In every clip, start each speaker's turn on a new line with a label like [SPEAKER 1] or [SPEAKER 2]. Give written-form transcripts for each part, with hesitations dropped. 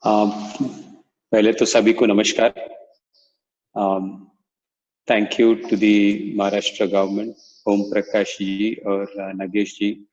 [SPEAKER 1] अम, पहले तो सभी को नमस्कार। Thank you to the Maharashtra government, Om Prakash ji और नगेश जी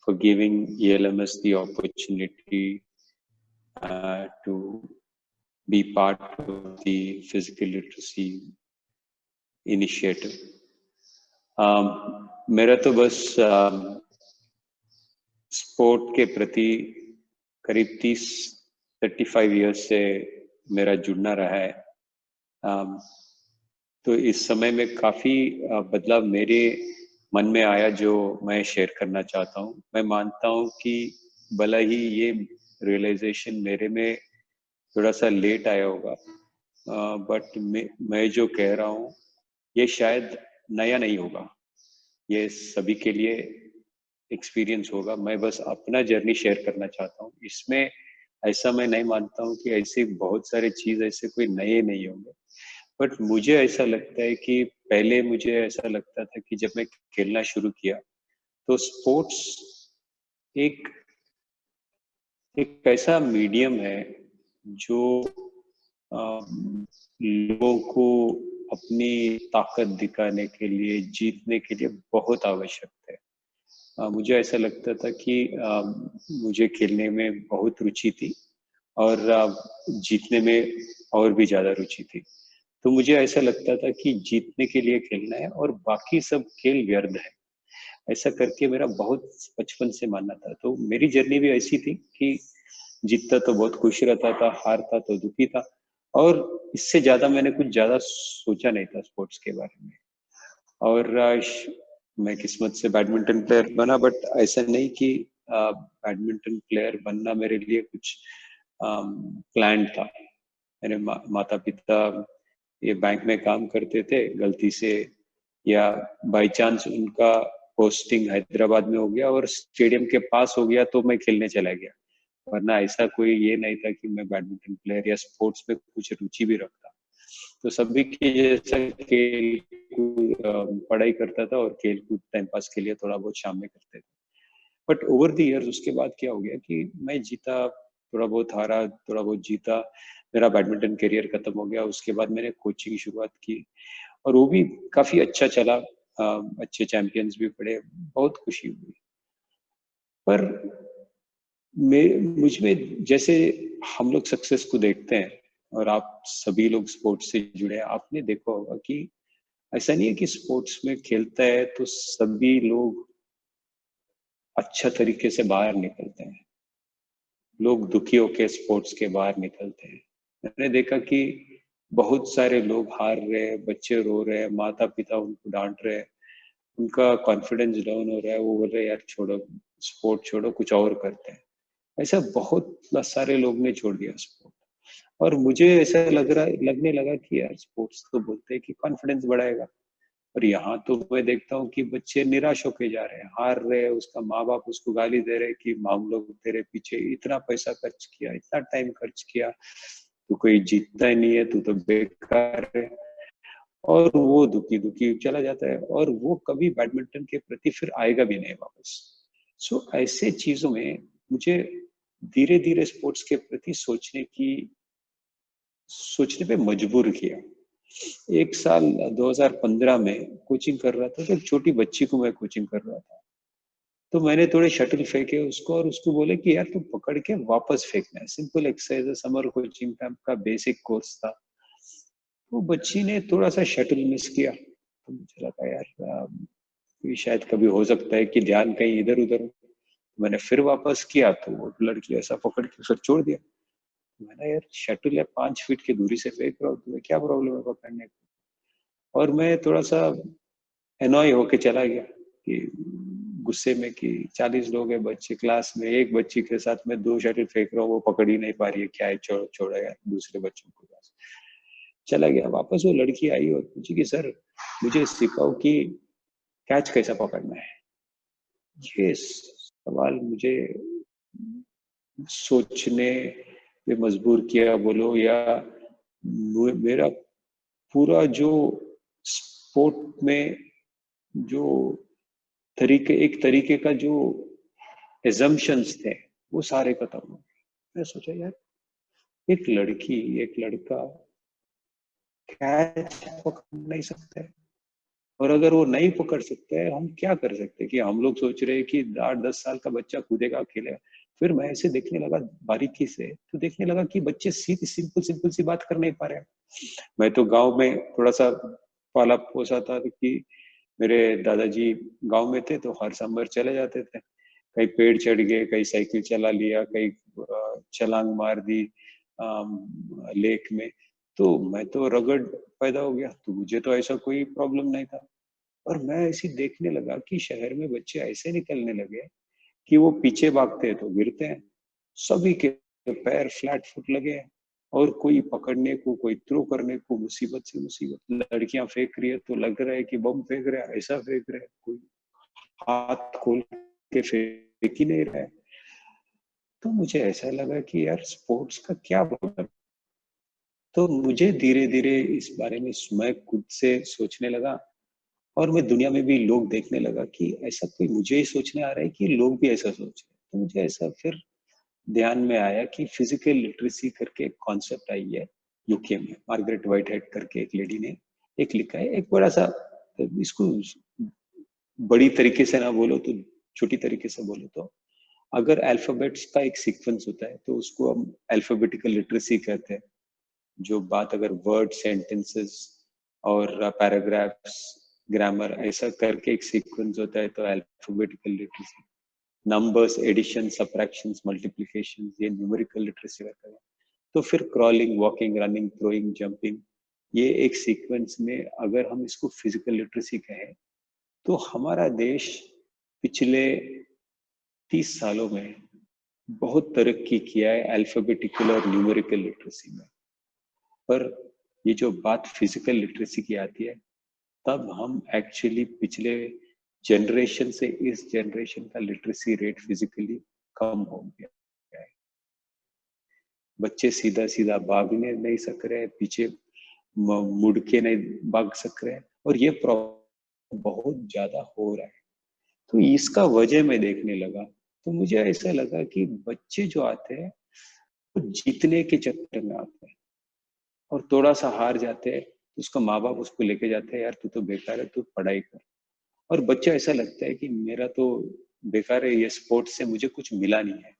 [SPEAKER 1] for giving ELMS the opportunity to be part of the physical literacy initiative. मेरा तो बस स्पोर्ट के प्रति करीब 35 इयर्स से मेरा जुड़ना रहा है। तो इस समय में काफी बदलाव मेरे मन में आया जो मैं शेयर करना चाहता हूँ। मैं मानता हूँ कि भला ही ये रियलाइजेशन मेरे में थोड़ा सा लेट आया होगा, बट मैं जो कह रहा हूँ ये शायद नया नहीं होगा, ये सभी के लिए एक्सपीरियंस होगा। मैं बस अपना जर्नी शेयर करना चाहता हूँ। इसमें ऐसा मैं नहीं मानता हूँ कि ऐसे बहुत सारे चीज ऐसे कोई नए नहीं होंगे, बट मुझे ऐसा लगता है कि पहले मुझे ऐसा लगता था कि जब मैं खेलना शुरू किया तो स्पोर्ट्स एक एक ऐसा मीडियम है जो लोगों को अपनी ताकत दिखाने के लिए, जीतने के लिए बहुत आवश्यक है। मुझे ऐसा लगता था कि मुझे खेलने में बहुत रुचि थी और जीतने में और भी ज्यादा रुचि थी। तो मुझे ऐसा लगता था कि जीतने के लिए खेलना है और बाकी सब खेल व्यर्थ है। ऐसा करके मेरा बहुत बचपन से मानना था। तो मेरी जर्नी भी ऐसी थी कि जीतता तो बहुत खुश रहता था, हारता तो दुखी था, और इससे ज्यादा मैंने कुछ ज्यादा सोचा नहीं था स्पोर्ट्स के बारे में। और मैं किस्मत से बैडमिंटन प्लेयर बना, बट ऐसा नहीं कि बैडमिंटन प्लेयर बनना मेरे लिए कुछ प्लान था। मेरे माता पिता ये बैंक में काम करते थे, गलती से या बाय चांस उनका पोस्टिंग हैदराबाद में हो गया और स्टेडियम के पास हो गया तो मैं खेलने चला गया, वरना ऐसा कोई ये नहीं था कि मैं बैडमिंटन प्लेयर या स्पोर्ट्स में कुछ रुचि भी रखता। तो सभी के जैसा खेल पढ़ाई करता था और खेल कूद टाइम पास के लिए थोड़ा बहुत शाम में करते थे। बट ओवर द इयर्स उसके बाद क्या हो गया कि मैं जीता, थोड़ा बहुत हारा, थोड़ा बहुत जीता, मेरा बैडमिंटन करियर खत्म हो गया। उसके बाद मैंने कोचिंग की शुरुआत की और वो भी काफी अच्छा चला। अच्छे चैंपियंस भी पड़े, बहुत खुशी हुई। पर मुझ में जैसे हम लोग सक्सेस को देखते हैं, और आप सभी लोग स्पोर्ट्स से जुड़े हैं, आपने देखा होगा कि ऐसा नहीं है कि स्पोर्ट्स में खेलता है तो सभी लोग अच्छा तरीके से बाहर निकलते हैं। लोग दुखी होकर स्पोर्ट्स के बाहर निकलते हैं। मैंने देखा कि बहुत सारे लोग हार रहे हैं, बच्चे रो रहे हैं, माता पिता उनको डांट रहे हैं, उनका कॉन्फिडेंस डाउन हो रहा है, वो बोल रहे हैं यार छोड़ो, स्पोर्ट छोड़ो, कुछ और करते हैं। ऐसा बहुत सारे लोग ने छोड़ दिया स्पोर्ट। और मुझे ऐसा लगने लगा कि यार स्पोर्ट्स तो बोलते हैं कि कॉन्फिडेंस बढ़ाएगा, और यहाँ तो मैं देखता हूँ कि बच्चे निराश होके जा रहे हैं, हार रहे हैं, उसका माँ बाप उसको गाली दे रहे हैं कि हम लोग तेरे पीछे इतना पैसा खर्च किया, इतना टाइम खर्च किया, तू कोई जीतता ही नहीं है, तू तो बेकार है। और वो दुखी दुखी चला जाता है और वो कभी बैडमिंटन के प्रति फिर आएगा भी नहीं वापस। ऐसे चीजों में मुझे धीरे धीरे स्पोर्ट्स के प्रति सोचने पे मजबूर किया। एक साल 2015 में कोचिंग कर रहा था, तो एक छोटी बच्ची को मैं कोचिंग कर रहा था। तो मैंने थोड़े शटल फेंके उसको और उसको बोले कि यार तुम पकड़ के वापस फेंकना है, सिंपल एक्सरसाइज है, समर कोचिंग कैंप का बेसिक कोर्स था। वो बच्ची ने थोड़ा सा शटल मिस किया, तो मुझे लगा यार ये शायद कभी हो सकता है कि ध्यान कहीं इधर उधर हो। मैंने फिर वापस किया तो वो लड़की ऐसा पकड़ के फिर छोड़ दिया। मैंने यार शटल है 5 फीट की दूरी से फेंक रहा हूँ, तुम्हें क्या प्रॉब्लम है पकड़ने को? और मैं थोड़ा सा एनॉय होके चला गया कि गुस्से में कि 40 लोग हैं बच्चे क्लास में, एक बच्ची के साथ मैं 2 शटल फेंक रहा हूँ, वो पकड़ ही नहीं पा रही है, क्या है, छोड़ो यार, दूसरे बच्चों को पास चला गया वापस। वो लड़की आई और पूछी कि सर मुझे सिखाओ कि कैच कैसा पकड़ना है। ये सवाल मुझे सोचने पे मजबूर किया बोलो, या मेरा पूरा जो स्पोर्ट में जो एक तरीके का जो एजम्पशंस थे वो सारे खत्म हो गए। मैं सोचा यार एक लड़की, एक लड़का कैच पकड़ नहीं सकते, और अगर वो नहीं पकड़ सकते हैं, हम क्या कर सकते हैं? कि हम लोग सोच रहे हैं कि 8-10 साल का बच्चा कूदेगा, खेलेगा। फिर मैं ऐसे देखने लगा बारीकी से, तो देखने लगा कि बच्चे सीधी सिंपल सिंपल सी बात कर नहीं पा रहे हैं। मैं तो गांव में थोड़ा सा पाला पोसा था कि मेरे दादाजी गांव में थे, तो हर समर चले जाते थे, कहीं पेड़ चढ़ गए, कहीं साइकिल चला लिया, कहीं छलांग मार दी लेक में। तो मैं तो रगड़ पैदा हो गया, तो मुझे तो ऐसा कोई प्रॉब्लम नहीं था। और मैं ऐसी देखने लगा कि शहर में बच्चे ऐसे निकलने लगे कि वो पीछे भागते हैं तो गिरते हैं, सभी के पैर फ्लैट फुट लगे हैं, और कोई पकड़ने को, कोई थ्रो करने को मुसीबत से मुसीबत। लड़कियां फेंक रही है तो लग रहा है कि बम फेंक रहा है, ऐसा फेंक रहा है, कोई हाथ खोल के फेंक ही नहीं रहा है। तो मुझे ऐसा लगा कि यार स्पोर्ट्स का क्या मतलब। तो मुझे धीरे धीरे इस बारे में मैं खुद से सोचने लगा, और मैं दुनिया में भी लोग देखने लगा कि ऐसा कोई मुझे ही सोचने आ रहा है कि लोग भी ऐसा सोच रहे हैं। तो मुझे ऐसा फिर ध्यान में आया कि फिजिकल लिटरेसी करके एक कॉन्सेप्ट आई है यूके में, मार्गरेट वाइट हेड करके एक लेडी ने एक लिखा है, एक बड़ा सा, इसको बड़ी तरीके से ना बोलो तो, छोटी तरीके से बोलो तो, अगर अल्फाबेट्स का एक सीक्वेंस होता है तो उसको हम अल्फाबेटिकल लिटरेसी कहते हैं। जो बात अगर वर्ड, सेंटेंसेस और पैराग्राफ्स, ग्रामर ऐसा करके एक सीक्वेंस होता है तो alphabetical literacy. Numbers, addition, subtractions, multiplication, ये न्यूमेरिकल लिटरेसी करता है। तो फिर crawling, walking, running, throwing, jumping, ये एक सीक्वेंस में अगर हम इसको फिजिकल लिटरेसी कहें, तो हमारा देश पिछले 30 सालों में बहुत तरक्की किया है अल्फाबेटिकल और न्यूमेरिकल लिटरेसी में। पर ये जो बात फिजिकल लिटरेसी की आती है, तब हम एक्चुअली पिछले जनरेशन से इस जनरेशन का लिटरेसी रेट फिजिकली कम हो गया है। बच्चे सीधा सीधा भागने नहीं सक रहे, पीछे मुड़ के नहीं भाग सक रहे, और ये प्रॉब्लम बहुत ज्यादा हो रहा है। तो इसका वजह मैं देखने लगा, तो मुझे ऐसा लगा कि बच्चे जो आते हैं वो जीतने के चक्कर में आते हैं, और थोड़ा सा हार जाते हैं तो उसका माँ बाप उसको लेके जाते हैं, यार तू तो बेकार है, तू पढ़ाई कर। और बच्चा ऐसा लगता है कि मेरा तो बेकार है, ये स्पोर्ट्स से मुझे कुछ मिला नहीं है।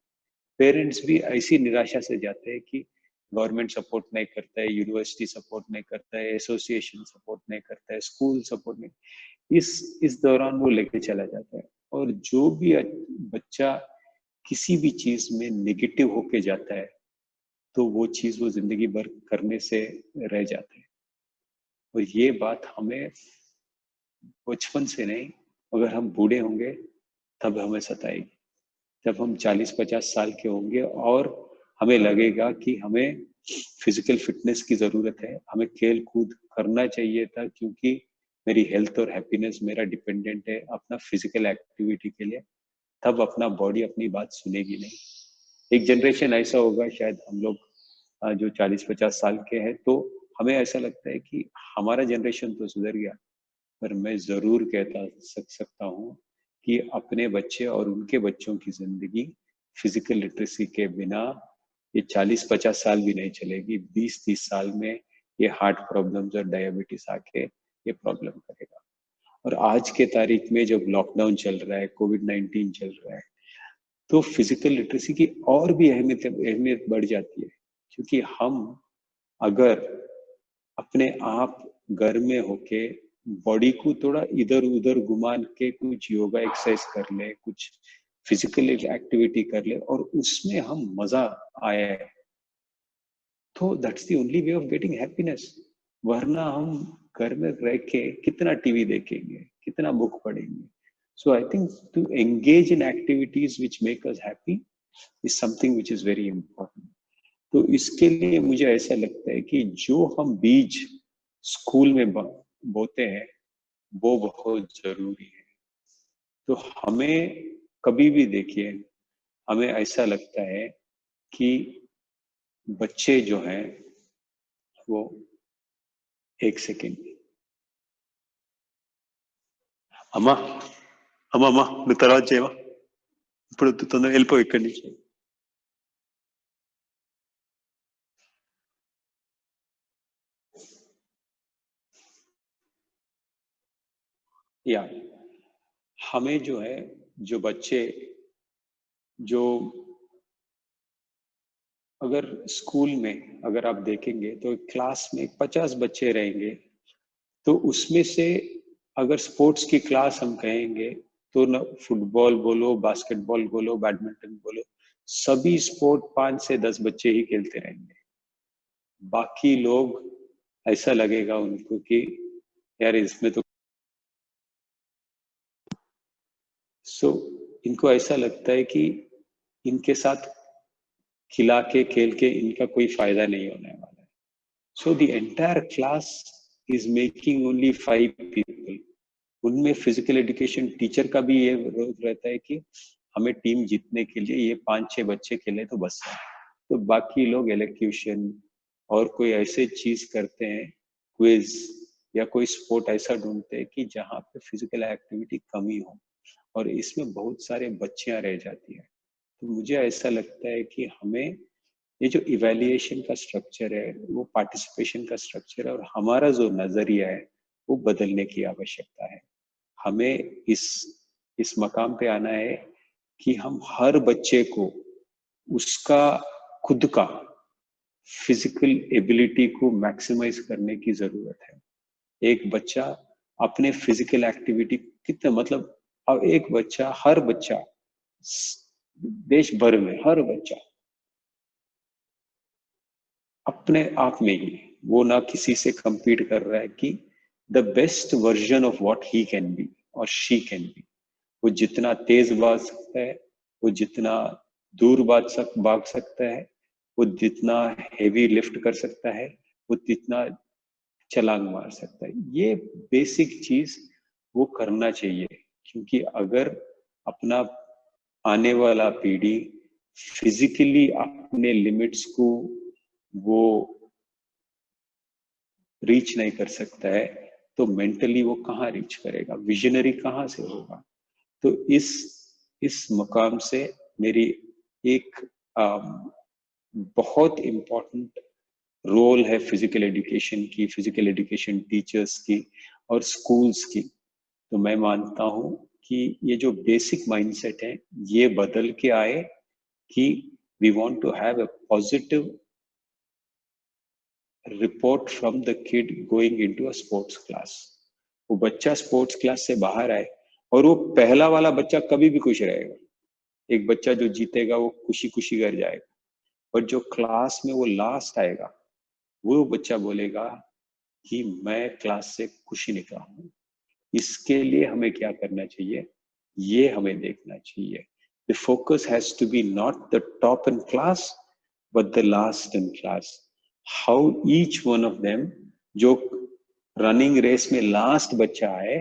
[SPEAKER 1] पेरेंट्स भी ऐसी निराशा से जाते हैं कि गवर्नमेंट सपोर्ट नहीं करता है, यूनिवर्सिटी सपोर्ट नहीं करता है, एसोसिएशन सपोर्ट नहीं करता है, स्कूल सपोर्ट नहीं, इस दौरान वो लेके चला जाता है। और जो भी बच्चा किसी भी चीज में नेगेटिव होके जाता है, तो वो चीज वो जिंदगी भर करने से रह जाते हैं। और ये बात हमें बचपन से नहीं, अगर हम बूढ़े होंगे तब हमें सताएगी, जब हम 40-50 साल के होंगे और हमें लगेगा कि हमें फिजिकल फिटनेस की जरूरत है, हमें खेल कूद करना चाहिए था, क्योंकि मेरी हेल्थ और हैप्पीनेस मेरा डिपेंडेंट है अपना फिजिकल एक्टिविटी के लिए। तब अपना बॉडी अपनी बात सुनेगी नहीं। एक जनरेशन ऐसा होगा शायद, हम लोग जो 40-50 साल के हैं, तो हमें ऐसा लगता है कि हमारा जनरेशन तो सुधर गया। पर मैं जरूर कहता सकता हूँ कि अपने बच्चे और उनके बच्चों की जिंदगी फिजिकल लिटरेसी के बिना ये 40-50 साल भी नहीं चलेगी। 20-30 साल में ये हार्ट प्रॉब्लम्स और डायबिटीज आके ये प्रॉब्लम करेगा। और आज के तारीख में जब लॉकडाउन चल रहा है, कोविड-19 चल रहा है, तो फिजिकल लिटरेसी की और भी अहमियत अहमियत बढ़ जाती है। क्योंकि हम अगर अपने आप घर में होके बॉडी को थोड़ा इधर उधर घुमा के कुछ योगा एक्सरसाइज कर ले, कुछ फिजिकल एक्टिविटी कर ले, और उसमें हम मजा आए, तो that's the only way of getting happiness. वरना हम घर में रह के कितना टीवी देखेंगे, कितना बुक पढ़ेंगे। So I think to engage in activities which make us happy is something which is very important. तो इसके लिए मुझे ऐसा लगता है कि जो हम बीज स्कूल में बोते हैं वो बहुत जरूरी है। तो हमें कभी भी देखिए, हमें ऐसा लगता है कि बच्चे जो हैं वो, एक सेकेंड, అమ్మా అమ్మా అమ్మా నువ్వు తర్వాత చేయవా, ఇప్పుడు తొందరగా వెళ్ళిపో ఇక్కడి నుంచి. या हमें जो है, जो बच्चे जो अगर स्कूल में अगर आप देखेंगे तो एक क्लास में 50 बच्चे रहेंगे, तो उसमें से अगर स्पोर्ट्स की क्लास हम कहेंगे तो न फुटबॉल बोलो, बास्केटबॉल बोलो, बैडमिंटन बोलो, सभी स्पोर्ट 5 से 10 बच्चे ही खेलते रहेंगे। बाकी लोग, ऐसा लगेगा उनको कि यार इसमें तो इनको ऐसा लगता है कि इनके साथ खिला के खेल के इनका कोई फायदा नहीं होने वाला है। So the entire class is making only 5 people. उनमें फिजिकल एजुकेशन टीचर का भी ये रोल रहता है कि हमें टीम जीतने के लिए ये 5-6 बच्चे खेले तो बस है। तो बाकी लोग इलेक्ट्यूशन और कोई ऐसे चीज करते हैं, क्विज या कोई स्पोर्ट ऐसा ढूंढते हैं कि जहाँ पे फिजिकल एक्टिविटी कमी हो, और इसमें बहुत सारे बच्चियां रह जाती है। तो मुझे ऐसा लगता है कि हमें ये जो इवैल्यूएशन का स्ट्रक्चर है, वो पार्टिसिपेशन का स्ट्रक्चर है, और हमारा जो नजरिया है वो बदलने की आवश्यकता है। हमें इस मकाम पे आना है कि हम हर बच्चे को उसका खुद का फिजिकल एबिलिटी को मैक्सिमाइज करने की जरूरत है। एक बच्चा अपने फिजिकल एक्टिविटी कितना, मतलब अब एक बच्चा, हर बच्चा देश भर में हर बच्चा अपने आप में ही, वो ना किसी से compete कर रहा है कि the best version of what he can be और शी कैन बी। वो जितना तेज भाग सकता है, वो जितना दूर भाग सकता है, वो जितना हेवी लिफ्ट कर सकता है, वो जितना छलांग मार सकता है। ये बेसिक चीज वो करना चाहिए, क्योंकि अगर अपना आने वाला पीढ़ी फिजिकली अपने लिमिट्स को वो रीच नहीं कर सकता है, तो मेंटली वो कहाँ रीच करेगा, विजनरी कहाँ से होगा। तो इस मकाम से मेरी एक बहुत इम्पोर्टेंट रोल है फिजिकल एजुकेशन की, फिजिकल एजुकेशन टीचर्स की और स्कूल्स की। तो मैं मानता हूं कि ये जो बेसिक माइंडसेट है ये बदल के आए कि we want to have a positive report from the kid going into a sports class. वो बच्चा स्पोर्ट्स क्लास से बाहर आए और वो पहला वाला बच्चा कभी भी खुश रहेगा। एक बच्चा जो जीतेगा वो खुशी खुशी घर जाएगा, और जो क्लास में वो लास्ट आएगा वो बच्चा बोलेगा कि मैं क्लास से खुशी निकला हूं। इसके लिए हमें क्या करना चाहिए, ये हमें देखना चाहिए। The focus has to be not the top in class but the last in class. How each one of them, जो रनिंग रेस में लास्ट बच्चा है,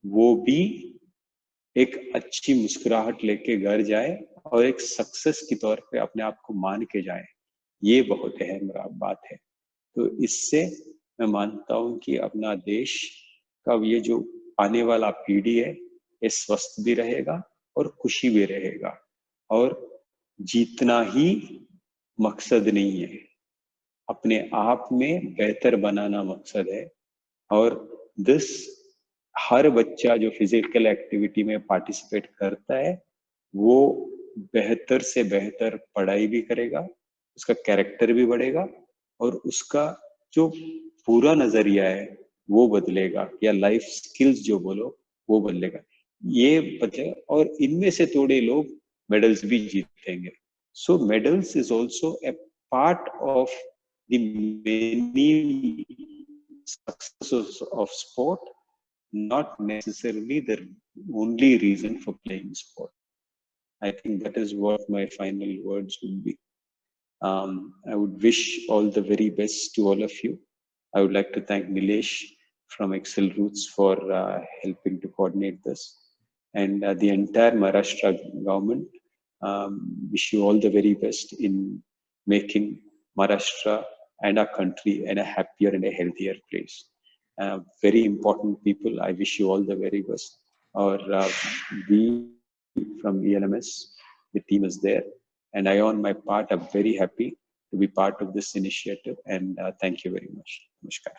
[SPEAKER 1] वो भी एक अच्छी मुस्कुराहट लेके घर जाए और एक सक्सेस के तौर पे अपने आप को मान के जाए। ये बहुत अहम बात है। तो इससे मैं मानता हूं कि अपना देश का ये जो आने वाला पीढ़ी है, ये स्वस्थ भी रहेगा और खुशी भी रहेगा। और जीतना ही मकसद नहीं है, अपने आप में बेहतर बनाना मकसद है। और दिस हर बच्चा जो फिजिकल एक्टिविटी में पार्टिसिपेट करता है, वो बेहतर से बेहतर पढ़ाई भी करेगा, उसका कैरेक्टर भी बढ़ेगा, और उसका जो पूरा नजरिया है वो बदलेगा, या लाइफ स्किल्स जो बोलो वो बदलेगा। ये बचे, और इनमें से थोड़े लोग मेडल्स भी जीतेंगे। So medals is also a part of the many success of sport, not necessarily the only reason for playing sport. I think that is what my final words would be. I would wish all the very best to all of you. I would like to thank Nilesh from Excel Roots for helping to coordinate this, and the entire Maharashtra government. Wish you all the very best in making Maharashtra and our country and a happier and a healthier place. Very important people. I wish you all the very best. Or we from ELMS, the team is there, and I, on my part, am very happy to be part of this initiative. And thank you very much. Namaskar.